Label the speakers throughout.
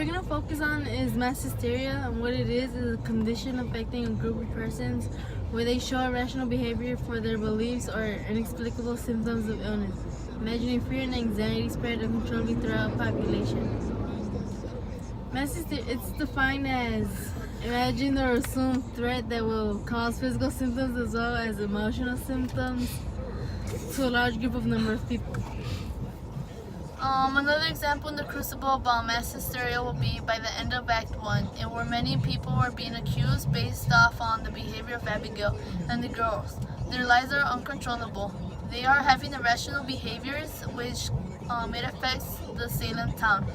Speaker 1: we're gonna focus on is mass hysteria, and what it is a condition affecting a group of persons where they show irrational behavior for their beliefs or inexplicable symptoms of illness, imagining fear and anxiety spread uncontrollably throughout a population. Mass hysteria, it's defined as imagined or assumed threat that will cause physical symptoms as well as emotional symptoms to a large group of number of people.
Speaker 2: Another example in the Crucible about mass hysteria will be by the end of Act 1, and where many people are being accused based off on the behavior of Abigail and the girls. Their lives are uncontrollable. They are having irrational behaviors, which it affects the Salem town.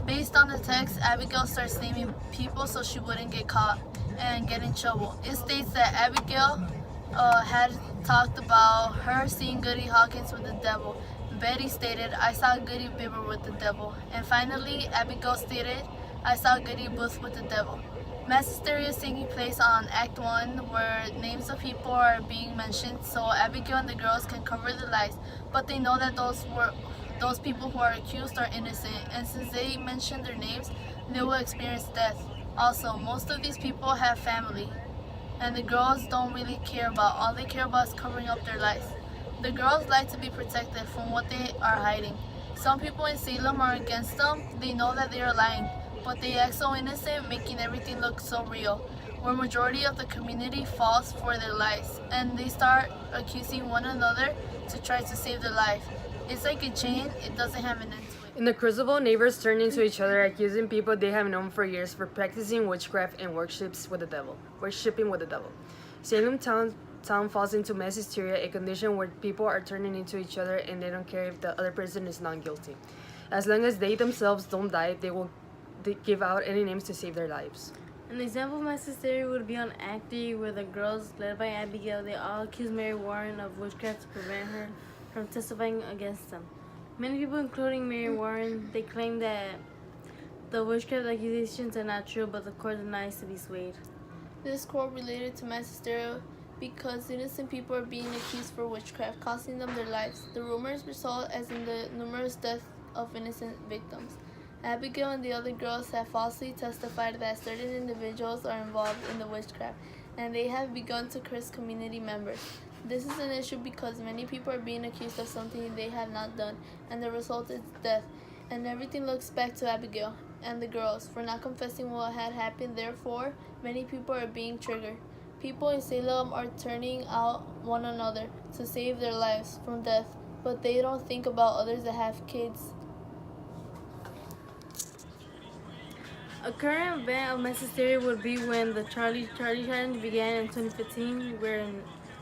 Speaker 2: Based on the text, Abigail starts naming people so she wouldn't get caught and get in trouble. It states that Abigail had talked about her seeing Goody Hawkins with the devil. Betty stated, I saw Goody Bibber with the devil. And finally, Abigail stated, I saw Goody Booth with the devil. Mass hysteria is taking place on Act 1, where names of people are being mentioned so Abigail and the girls can cover the lies, but they know that those people who are accused are innocent, and since they mention their names, they will experience death. Also, most of these people have family, and the girls don't really care about. All they care about is covering up their lies. The girls like to be protected from what they are hiding. Some people in Salem are against them. They know that they are lying, but they act so innocent, making everything look so real, where majority of the community falls for their lies, and they start accusing one another to try to save their life. It's like a chain, it doesn't have an end to it.
Speaker 3: In the Crucible, neighbors turn into each other, accusing people they have known for years for practicing witchcraft and worshipping with the devil. Salem town falls into mass hysteria, a condition where people are turning into each other and they don't care if the other person is not guilty. As long as they themselves don't die, they will give out any names to save their lives.
Speaker 1: An example of mass hysteria would be on Act 3, where the girls, led by Abigail, they all accuse Mary Warren of witchcraft to prevent her from testifying against them. Many people, including Mary Warren, they claim that the witchcraft accusations are not true, but the court denies to be swayed.
Speaker 2: This quote related to mass hysteria because innocent people are being accused for witchcraft, costing them their lives. The rumors result as in the numerous deaths of innocent victims. Abigail and the other girls have falsely testified that certain individuals are involved in the witchcraft, and they have begun to curse community members. This is an issue because many people are being accused of something they have not done, and the result is death. And everything looks back to Abigail and the girls for not confessing what had happened. Therefore, many people are being triggered. People in Salem are turning out one another to save their lives from death, but they don't think about others that have kids.
Speaker 1: A current event of mass hysteria would be when the Charlie Challenge began in 2015,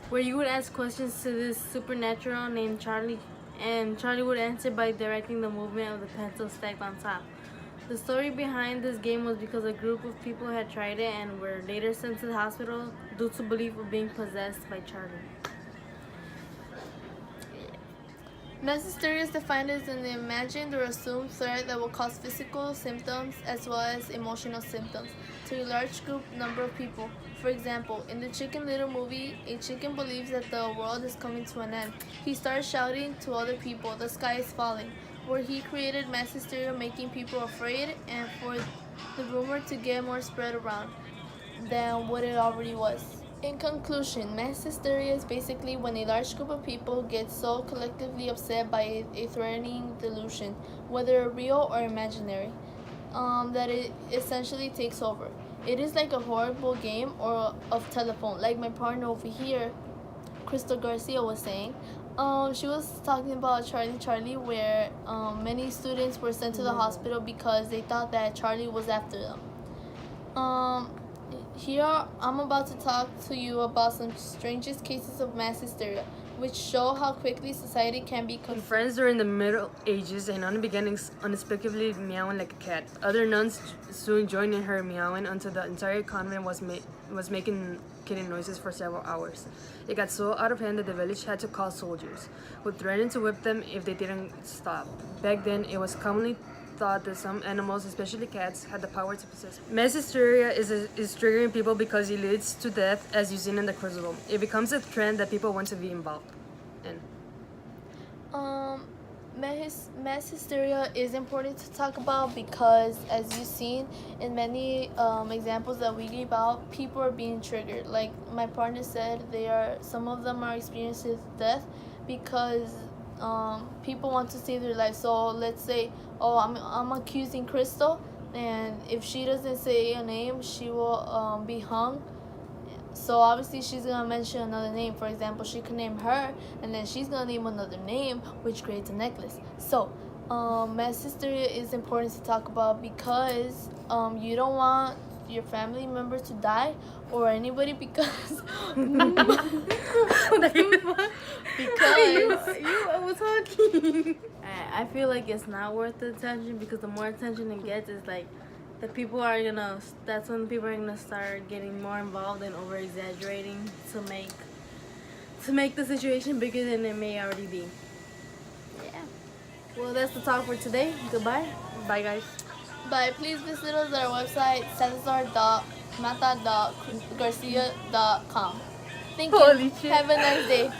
Speaker 1: where you would ask questions to this supernatural named Charlie, and Charlie would answer by directing the movement of the pencil stacked on top. The story behind this game was because a group of people had tried it and were later sent to the hospital due to belief of being possessed by Charlie.
Speaker 2: Mass hysteria is defined as an imagined or assumed threat that will cause physical symptoms as well as emotional symptoms to a large number of people. For example, in the Chicken Little movie, a chicken believes that the world is coming to an end. He starts shouting to other people, "The sky is falling," where he created mass hysteria, making people afraid and for the rumor to get more spread around than what it already was. In conclusion, mass hysteria is basically when a large group of people get so collectively upset by a threatening delusion, whether real or imaginary, that it essentially takes over. It is like a horrible game or of telephone, like my partner over here, Crystal Garcia, was saying. She was talking about Charlie, where many students were sent to the hospital because they thought that Charlie was after them. Here, I'm about to talk to you about some strangest cases of mass hysteria, which show how quickly society can be
Speaker 3: In
Speaker 2: confused.
Speaker 3: France during the Middle Ages, a nun began inexplicably meowing like a cat. Other nuns soon joined in her meowing until the entire convent was making killing noises for several hours. It got so out of hand that the village had to call soldiers, who threatened to whip them if they didn't stop. Back then, it was commonly thought that some animals, especially cats, had the power to possess. Mass hysteria is triggering people because it leads to death, as you've seen in the Crucible. It becomes a trend that people want to be involved in.
Speaker 2: Mass hysteria is important to talk about because, as you've seen in many examples that we gave out, people are being triggered. Like my partner said, some of them are experiencing death because people want to save their life. So let's say, oh, I'm accusing Crystal, and if she doesn't say a name, she will be hung. So obviously she's gonna mention another name. For example, she can name her, and then she's gonna name another name, which creates a necklace. So mass hysteria is important to talk about because you don't want your family member to die or anybody because
Speaker 1: I was talking. I feel like it's not worth the attention because the more attention it gets, it's like that's when people are gonna start getting more involved and over exaggerating to make the situation bigger than it may already be. Yeah. Well, that's the talk for today. Goodbye.
Speaker 3: Bye, guys.
Speaker 2: But please visit us at our website, salazar.mata.garcia.com. Thank you.
Speaker 3: Holy shit.
Speaker 2: Have a nice day.